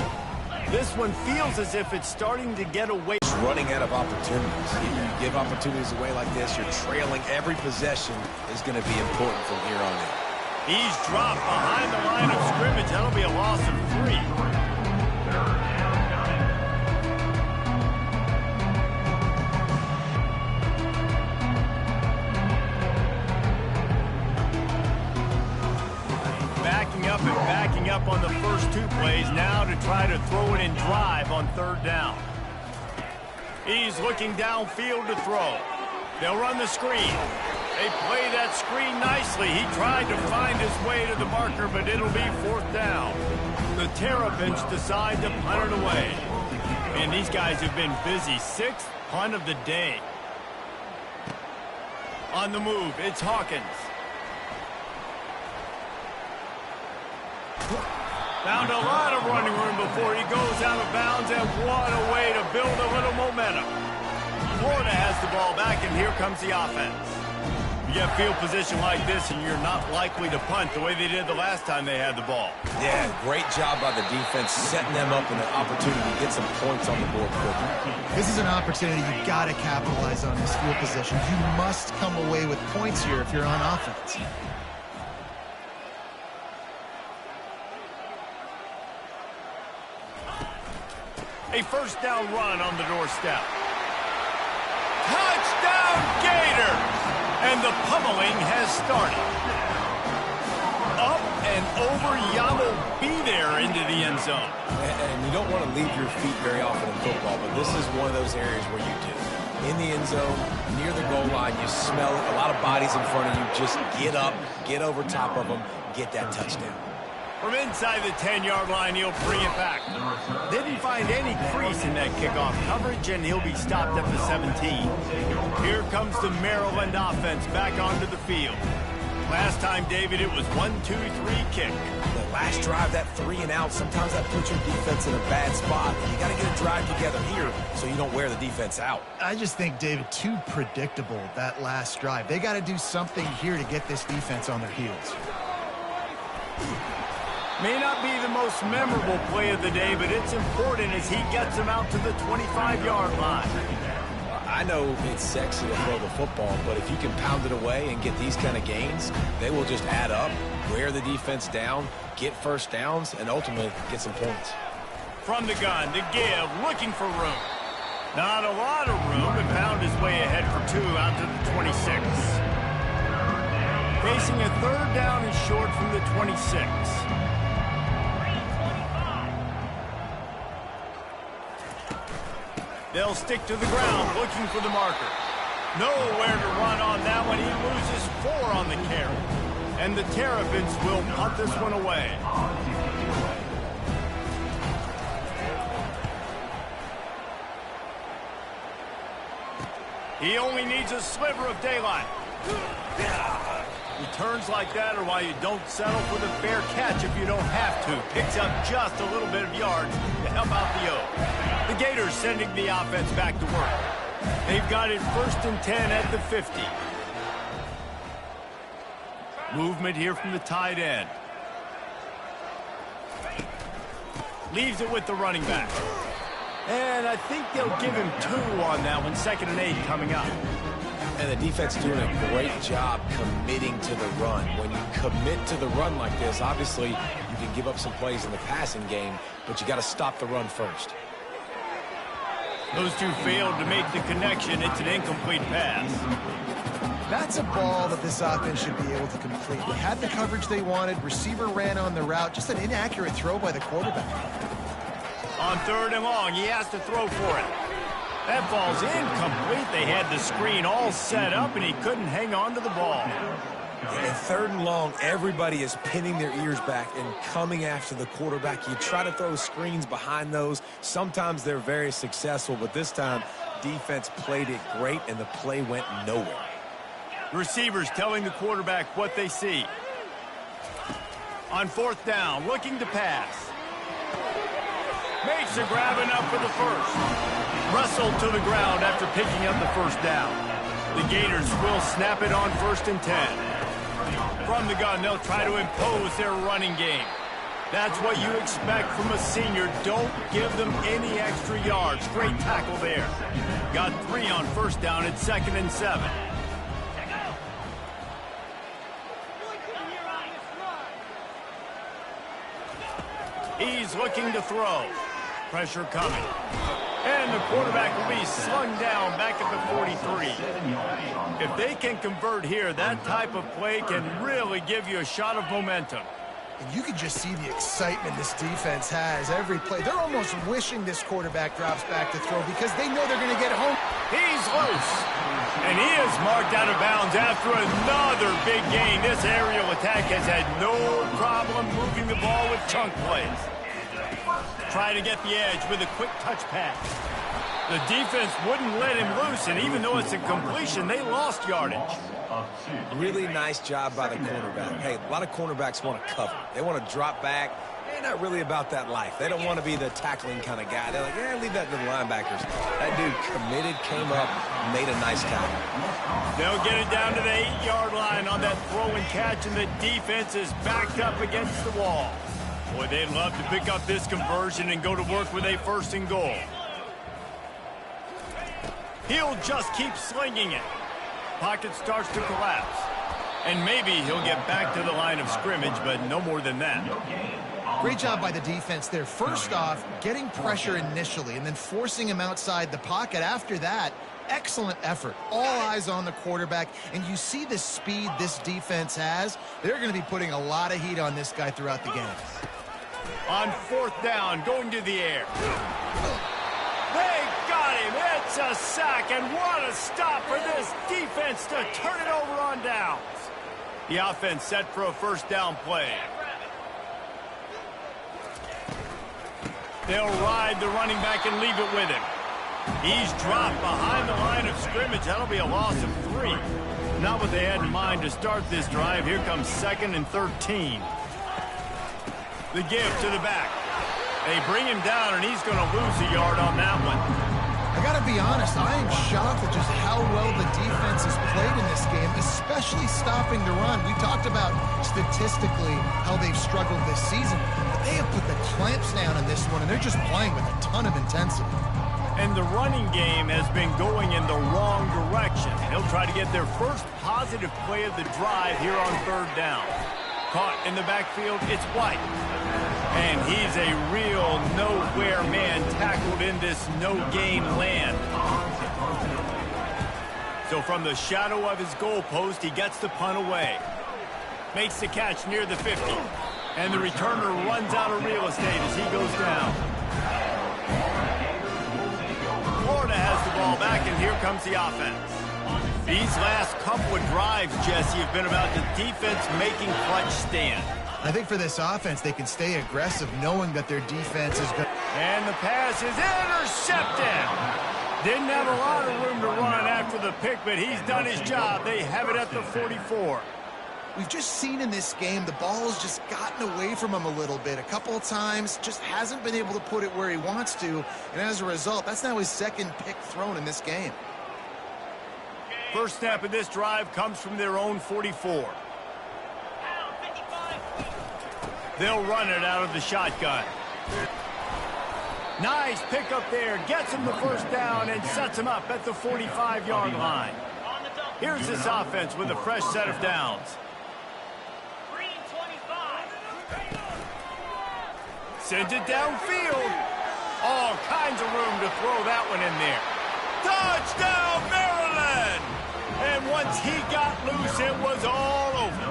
This one feels as if it's starting to get away. Running out of opportunities. You give opportunities away like this, you're trailing. Every possession is going to be important from here on in. He's dropped behind the line of scrimmage. That'll be a loss of 3. Backing up on the first 2 plays now to try to throw it in drive on 3rd down. He's looking downfield to throw. They'll run the screen. They play that screen nicely. He tried to find his way to the marker, but it'll be 4th down. The Terrapins decide to punt it away. And these guys have been busy. 6th punt of the day. On the move, it's Hawkins. Found a lot of running room before he goes out of bounds, and what a way to build a little momentum. Florida has the ball back, and here comes the offense. You get field position like this, and you're not likely to punt the way they did the last time they had the ball. Yeah, great job by the defense, setting them up in an opportunity to get some points on the board quickly. This is an opportunity you've got to capitalize on this field position. You must come away with points here if you're on offense. A 1st down run on the doorstep. Touchdown, Gator! And the pummeling has started. Up and over, Yamo be there into the end zone. And you don't want to leave your feet very often in football, but this is one of those areas where you do. In the end zone, near the goal line, you smell it. A lot of bodies in front of you. Just get up, get over top of them, get that touchdown. From inside the 10-yard line, he'll bring it back. Didn't find any crease in that kickoff coverage, and he'll be stopped at the 17. Here comes the Maryland offense back onto the field. Last time, David, it was 1-2-3 kick. The last drive, that 3 and out, sometimes that puts your defense in a bad spot. You got to get a drive together here so you don't wear the defense out. I just think, David, too predictable, that last drive. They got to do something here to get this defense on their heels. May not be the most memorable play of the day, but it's important as he gets him out to the 25-yard line. I know it's sexy to throw the football, but if you can pound it away and get these kind of gains, they will just add up, wear the defense down, get 1st downs, and ultimately get some points. From the gun to give, looking for room. Not a lot of room, but found his way ahead for 2 out to the 26. Facing a 3rd down and short from the 26. They'll stick to the ground, looking for the marker. Nowhere to run on that one. He loses 4 on the carry. And the Terrapins will punt this one away. He only needs a sliver of daylight. Returns like that are why you don't settle for the fair catch if you don't have to. Picks up just a little bit of yards to help out the O. The Gators sending the offense back to work. They've got it 1st and 10 at the 50. Movement here from the tight end. Leaves it with the running back. And I think they'll give him 2 on that one. 2nd and 8 coming up. And the defense doing a great job committing to the run. When you commit to the run like this, obviously you can give up some plays in the passing game, but you got to stop the run first. Those two failed to make the connection. It's an incomplete pass. That's a ball that this offense should be able to complete. They had the coverage they wanted. Receiver ran on the route. Just an inaccurate throw by the quarterback. On 3rd and long, he has to throw for it. That ball's incomplete. They had the screen all set up, and he couldn't hang on to the ball. In 3rd and long, everybody is pinning their ears back and coming after the quarterback. You try to throw screens behind those. Sometimes they're very successful, but this time, defense played it great, and the play went nowhere. Receivers telling the quarterback what they see. On 4th down, looking to pass. Makes a grab enough for the first. Wrestled to the ground after picking up the 1st down. The Gators will snap it on 1st and 10. From the gun, they'll try to impose their running game. That's what you expect from a senior. Don't give them any extra yards. Great tackle there. Got 3 on 1st down. It's 2nd and 7. He's looking to throw. Pressure coming. And the quarterback will be slung down back at the 43. If they can convert here, that type of play can really give you a shot of momentum. And you can just see the excitement this defense has every play. They're almost wishing this quarterback drops back to throw because they know they're going to get home. He's loose. And he is marked out of bounds after another big gain. This aerial attack has had no problem moving the ball with chunk plays. Try to get the edge with a quick touch pass. The defense wouldn't let him loose, and even though it's a completion, they lost yardage. Really nice job by the cornerback. Hey, a lot of cornerbacks want to cover. They want to drop back. They're not really about that life. They don't want to be the tackling kind of guy. They're like, yeah, leave that to the linebackers. That dude committed, came up, made a nice tackle. They'll get it down to the 8-yard line on that throw and catch, and the defense is backed up against the wall. Boy, they'd love to pick up this conversion and go to work with a 1st and goal. He'll just keep slinging it. Pocket starts to collapse. And maybe he'll get back to the line of scrimmage, but no more than that. Great job by the defense there. First off, getting pressure initially and then forcing him outside the pocket after that. Excellent effort. All eyes on the quarterback. And you see the speed this defense has. They're going to be putting a lot of heat on this guy throughout the game. On 4th down, going to the air. They got him. It's a sack, and what a stop for this defense to turn it over on downs. The offense set for a 1st down play. They'll ride the running back and leave it with him. He's dropped behind the line of scrimmage. That'll be a loss of 3. Not what they had in mind to start this drive. Here comes 2nd and 13. The give to the back. They bring him down, and he's going to lose a yard on that one. I got to be honest, I am shocked at just how well the defense has played in this game, especially stopping the run. We talked about statistically how they've struggled this season, but they have put the clamps down in this one, and they're just playing with a ton of intensity. And the running game has been going in the wrong direction. They'll try to get their first positive play of the drive here on 3rd down. Caught in the backfield, it's White. And he's a real nowhere man tackled in this no-gain land. So from the shadow of his goalpost, he gets the punt away. Makes the catch near the 50. And the returner runs out of real estate as he goes down. Florida has the ball back, and here comes the offense. These last couple of drives, Jesse, have been about the defense making clutch stand. I think for this offense, they can stay aggressive knowing that their defense is good. And the pass is intercepted. Didn't have a lot of room to run after the pick, but he's done his job. They have it at the 44. We've just seen in this game the ball's just gotten away from him a little bit. A couple of times, just hasn't been able to put it where he wants to. And as a result, that's now his 2nd pick thrown in this game. First snap of this drive comes from their own 44. They'll run it out of the shotgun. Nice pickup there. Gets him the first down and sets him up at the 45-yard line. Here's this offense with a fresh set of downs. Sends it downfield. All kinds of room to throw that one in there. Touchdown, Maryland! And once he got loose, it was all over.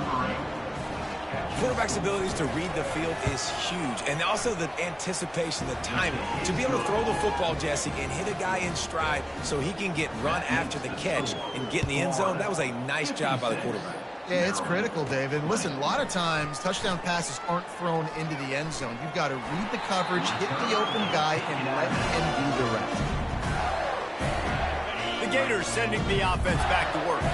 Quarterback's abilities to read the field is huge, and also the anticipation, the timing. To be able to throw the football, Jesse, and hit a guy in stride so he can get run after the catch and get in the end zone, that was a nice job by the quarterback. Yeah, it's critical, David. Listen, a lot of times touchdown passes aren't thrown into the end zone. You've got to read the coverage, hit the open guy, and let him do the rest. The Gators sending the offense back to work.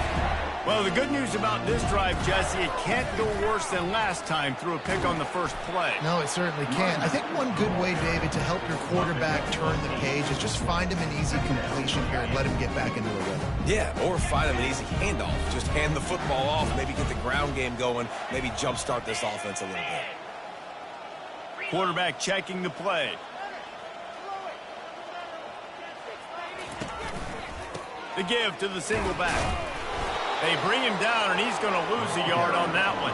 Well, the good news about this drive, Jesse, it can't go worse than last time through a pick on the first play. No, it certainly can't. I think one good way, David, to help your quarterback turn the page is just find him an easy completion here and let him get back into a rhythm. Yeah, or find him an easy handoff. Just hand the football off, maybe get the ground game going, maybe jumpstart this offense a little bit. Quarterback checking the play. The give to the single back. They bring him down, and he's going to lose a yard on that one.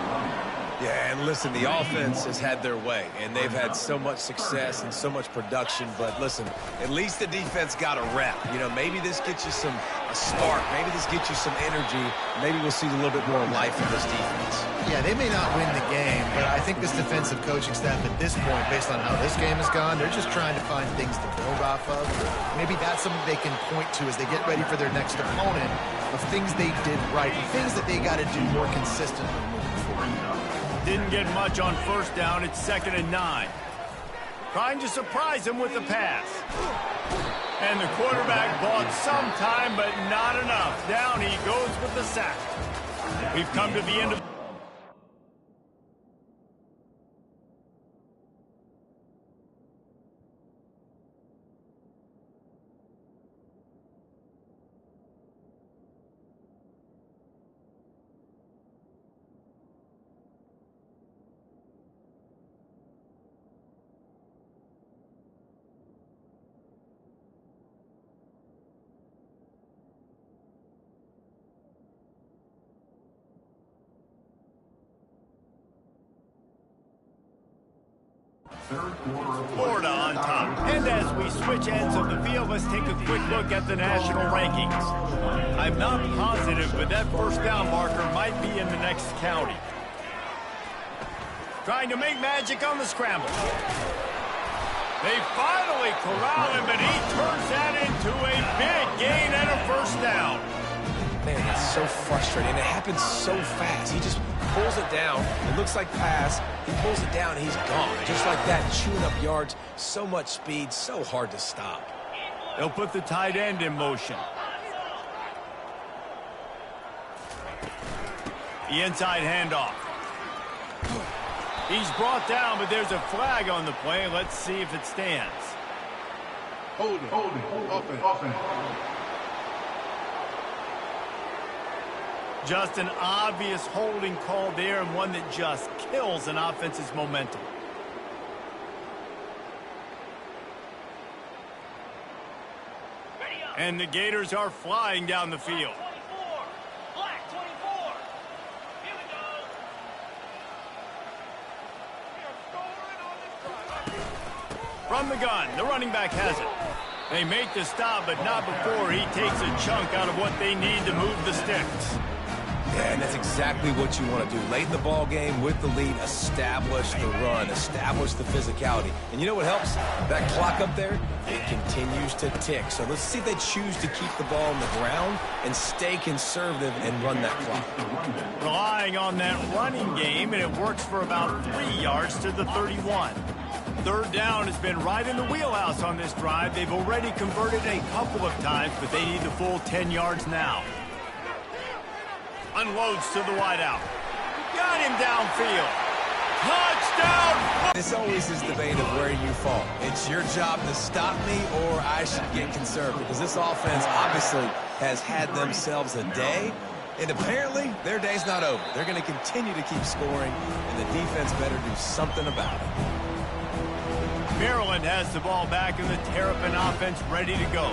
Yeah, and listen, the offense has had their way, and they've had so much success and so much production. But listen, at least the defense got a rep. You know, maybe this gets you a spark. Maybe this gets you some energy. Maybe we'll see a little bit more life in this defense. Yeah, they may not win the game, but I think this defensive coaching staff at this point, based on how this game has gone, they're just trying to find things to build off of. Maybe that's something they can point to as they get ready for their next opponent, of things they did right and things that they got to do more consistently moving forward. Didn't get much on first down. It's 2nd and 9. Trying to surprise him with the pass. And the quarterback bought some time, but not enough. Down he goes with the sack. We've come to the end of... Florida on top. And as we switch ends of the field, let's take a quick look at the national rankings. I'm not positive, but that first down marker might be in the next county. Trying to make magic on the scramble. They finally corral him, but he turns that into a big gain and a first down. Man, it's so frustrating. It happens so fast. He just pulls it down. It looks like pass. He pulls it down, and he's gone. Just like that, chewing up yards. So much speed, so hard to stop. They'll put the tight end in motion. The inside handoff. He's brought down, but there's a flag on the play. Let's see if it stands. Holding, offense. Just an obvious holding call there, and one that just kills an offense's momentum. And the Gators are flying down the field. Black 24. Here we go. From the gun, the running back has it. They make the stop, but not before he takes a chunk out of what they need to move the sticks. Yeah, and that's exactly what you want to do. Late in the ball game with the lead, establish the run, establish the physicality. And you know what helps? That clock up there, it continues to tick. So let's see if they choose to keep the ball on the ground and stay conservative and run that clock. Relying on that running game, and it works for about 3 yards to the 31. Third down has been right in the wheelhouse on this drive. They've already converted a couple of times, but they need the full 10 yards now. Unloads to the wideout. Got him downfield. Touchdown! This always is the debate of where you fall. It's your job to stop me, or I should get conservative, because this offense obviously has had themselves a day, and apparently their day's not over. They're going to continue to keep scoring, and the defense better do something about it. Maryland has the ball back and the Terrapin offense ready to go.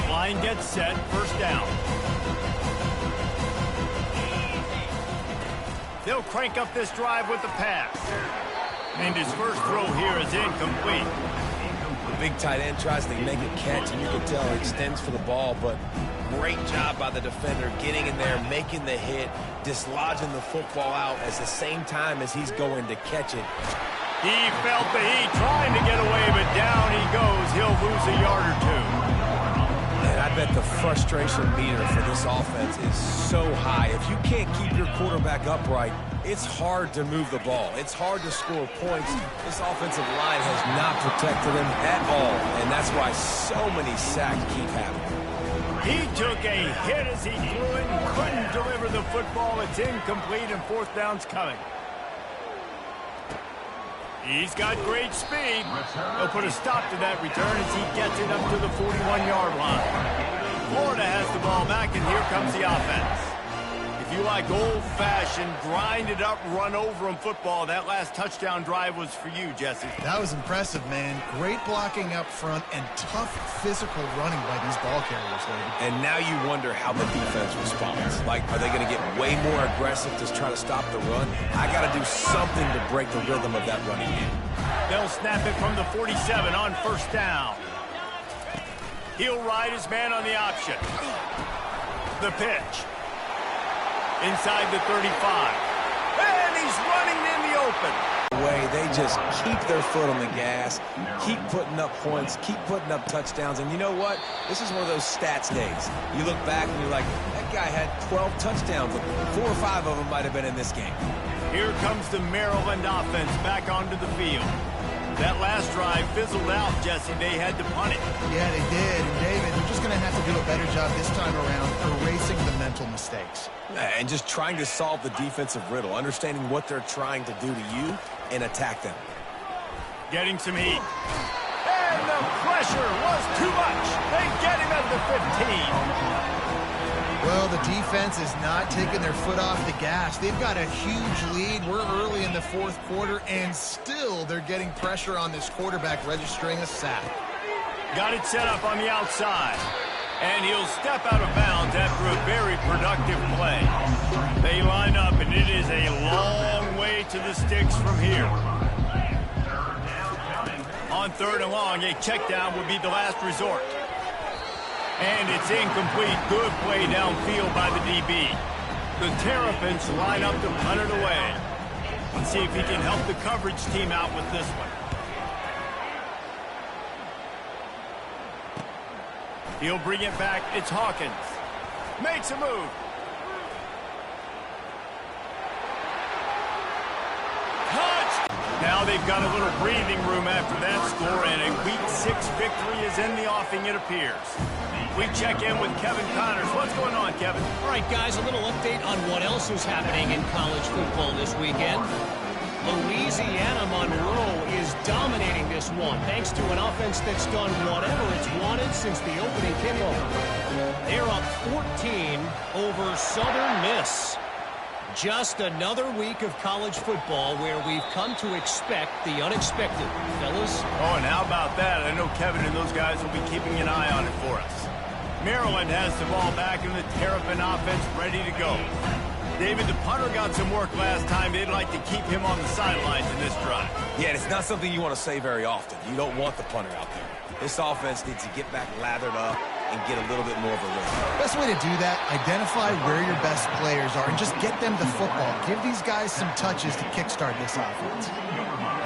Line gets set, first down. They'll crank up this drive with the pass. And his first throw here is incomplete. The big tight end tries to make a catch, and you can tell he extends for the ball, but great job by the defender getting in there, making the hit, dislodging the football out at the same time as he's going to catch it. He felt the heat trying to get away, but down he goes. He'll lose a yard or two. And I bet the frustration meter for this offense is so high. If you can't keep your quarterback upright, it's hard to move the ball. It's hard to score points. This offensive line has not protected him at all, and that's why so many sacks keep happening. He took a hit as he threw it and couldn't deliver the football. It's incomplete, and fourth down's coming. He's got great speed. He'll put a stop to that return as he gets it up to the 41-yard line. Florida has the ball back, and here comes the offense. If you like old-fashioned, grind-it-up, run-over-'em football, that last touchdown drive was for you, Jesse. That was impressive, man. Great blocking up front and tough physical running by these ball carriers, David. And now you wonder how the defense responds. Like, are they going to get way more aggressive to try to stop the run? I got to do something to break the rhythm of that running game. They'll snap it from the 47 on first down. He'll ride his man on the option. The pitch. Inside the 35. And he's running in the open. They just keep their foot on the gas, keep putting up points, keep putting up touchdowns. And you know what? This is one of those stats days. You look back and you're like, that guy had 12 touchdowns. 4 or 5 of them might have been in this game. Here comes the Maryland offense back onto the field. That last drive fizzled out, Jesse. They had to punt it. Yeah, they did. And David, they're just going to have to do a better job this time around erasing the mental mistakes. And just trying to solve the defensive riddle, understanding what they're trying to do to you and attack them. Getting some heat. And the pressure was too much. They get him at the 15. Well, the defense is not taking their foot off the gas. They've got a huge lead. We're early in the fourth quarter, and still they're getting pressure on this quarterback, registering a sack. Got it set up on the outside. And he'll step out of bounds after a very productive play. They line up, and it is a long way to the sticks from here. On third and long, a check down would be the last resort. And it's incomplete. Good play downfield by the DB. The Terrapins line up to punt it away. Let's see if he can help the coverage team out with this one. He'll bring it back. It's Hawkins. Makes a move. Touch! Now they've got a little breathing room after that score, and a Week 6 victory is in the offing, it appears. We check in with Kevin Connors. What's going on, Kevin? All right, guys, a little update on what else is happening in college football this weekend. Louisiana Monroe is dominating this one thanks to an offense that's done whatever it's wanted since the opening kickoff. They're up 14 over Southern Miss. Just another week of college football where we've come to expect the unexpected, fellas. Oh, and how about that? I know Kevin and those guys will be keeping an eye on it for us. Maryland has the ball back and the Terrapin offense ready to go. David, the punter got some work last time. They'd like to keep him on the sidelines in this drive. Yeah, it's not something you want to say very often. You don't want the punter out there. This offense needs to get back lathered up and get a little bit more of a rhythm. Best way to do that, identify where your best players are and just get them the football. Give these guys some touches to kickstart this offense.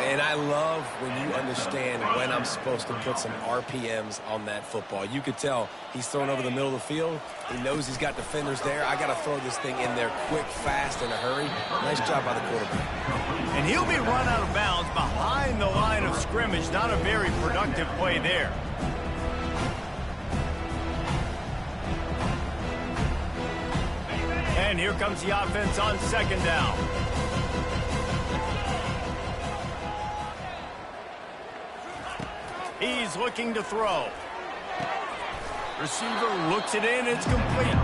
And I love when you understand when I'm supposed to put some RPMs on that football. You could tell he's throwing over the middle of the field. He knows he's got defenders there. I got to throw this thing in there quick, fast, in a hurry. Nice job by the quarterback. And he'll be run out of bounds behind the line of scrimmage. Not a very productive play there. And here comes the offense on second down. He's looking to throw. Receiver looks it in. It's complete.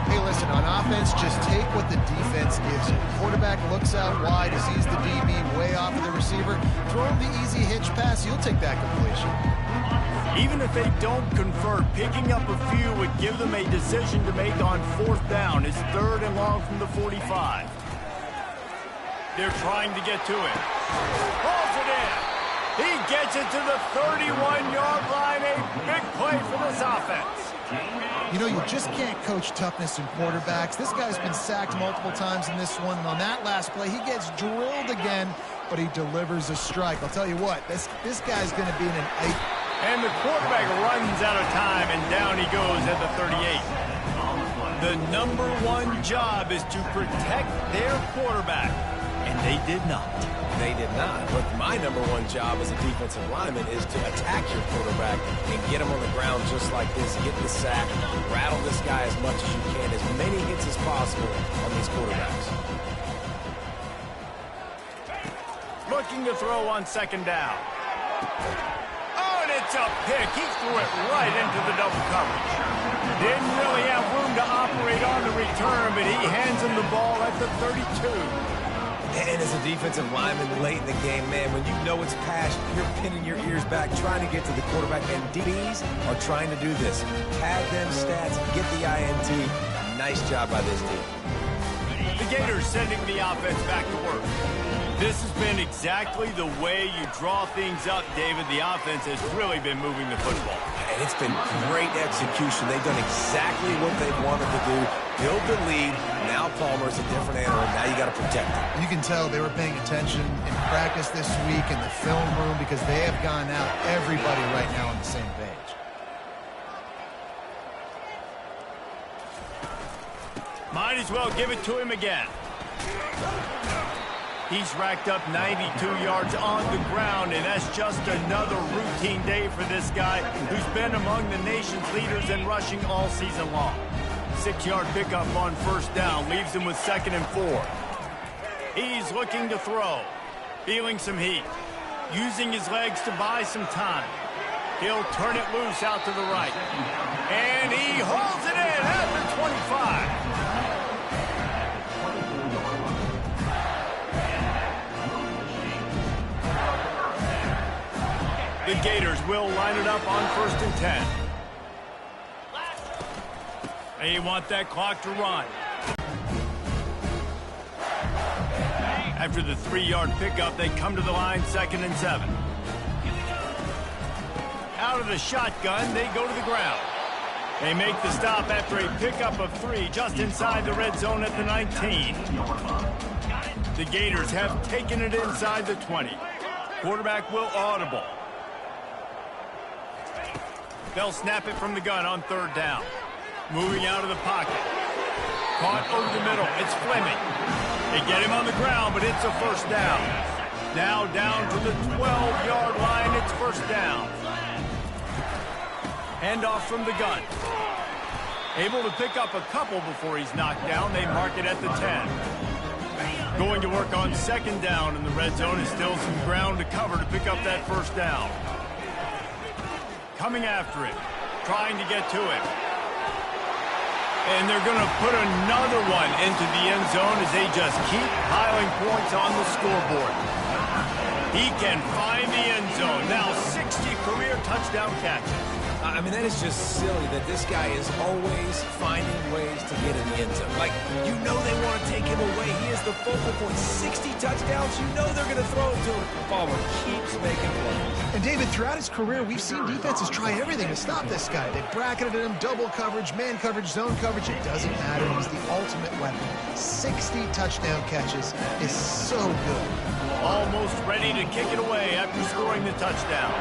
Hey, Listen, on offense, just take what the defense gives you. Quarterback looks out wide, sees the DB way off of the receiver. Throw him the easy hitch pass. He'll take that completion. Even if they don't convert, picking up a few would give them a decision to make on 4th down. It's 3rd and long from the 45. They're trying to get to it. Pulls it in. He gets it to the 31-yard line. A big play for this offense. You know, you just can't coach toughness in quarterbacks. This guy's been sacked multiple times in this one, and on that last play, he gets drilled again, but he delivers a strike. I'll tell you what, this guy's going to be in an 8. And the quarterback runs out of time, and down he goes at the 38. The number one job is to protect their quarterback, and they did not. They did not. But my number one job as a defensive lineman is to attack your quarterback and get him on the ground just like this, get the sack, rattle this guy as much as you can, as many hits as possible on these quarterbacks. Looking to throw on 2nd down. Oh, and it's a pick. He threw it right into the double coverage. Didn't really have room to operate on the return, but he hands him the ball at the 32. And as a defensive lineman late in the game, man, when you know it's past, you're pinning your ears back, trying to get to the quarterback, and DBs are trying to do this. Pad them stats, get the INT. Nice job by this team. The Gators sending the offense back to work. This has been exactly the way you draw things up, David. The offense has really been moving the football. And it's been great execution. They've done exactly what they wanted to do. Build the lead. Now Palmer's a different animal. Now you got to protect him. You can tell they were paying attention in practice this week in the film room because they have gone out everybody right now on the same page. Might as well give it to him again. He's racked up 92 yards on the ground, and that's just another routine day for this guy who's been among the nation's leaders in rushing all season long. 6-yard pickup on 1st down leaves him with 2nd and 4. He's looking to throw, feeling some heat, using his legs to buy some time. He'll turn it loose out to the right, and he holds it in at the 25. The Gators will line it up on 1st and 10. They want that clock to run. After the 3-yard pickup, they come to the line 2nd and 7. Out of the shotgun, they go to the ground. They make the stop after a pickup of 3 just inside the red zone at the 19. The Gators have taken it inside the 20. Quarterback will audible. They'll snap it from the gun on 3rd down. Moving out of the pocket. Caught over the middle. It's Fleming. They get him on the ground, but it's a 1st down. Now down to the 12-yard line. It's 1st down. Handoff from the gun. Able to pick up a couple before he's knocked down. They mark it at the 10. Going to work on 2nd down in the red zone. Is still some ground to cover to pick up that 1st down. Coming after it, trying to get to it. And they're going to put another one into the end zone as they just keep piling points on the scoreboard. He can find the end zone. Now 60 career touchdown catches. I mean, that is just silly that this guy is always finding ways to get in the end zone. Like, you know they want to take him away. He is the focal point. 60 touchdowns, you know they're going to throw it to him. Palmer keeps making plays. And David, throughout his career, we've seen defenses try everything to stop this guy. They bracketed him, double coverage, man coverage, zone coverage. It doesn't matter. He's the ultimate weapon. 60 touchdown catches is so good. Almost ready to kick it away after scoring the touchdown.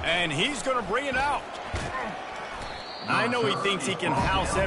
And he's going to bring it out. I know he thinks he can house everything.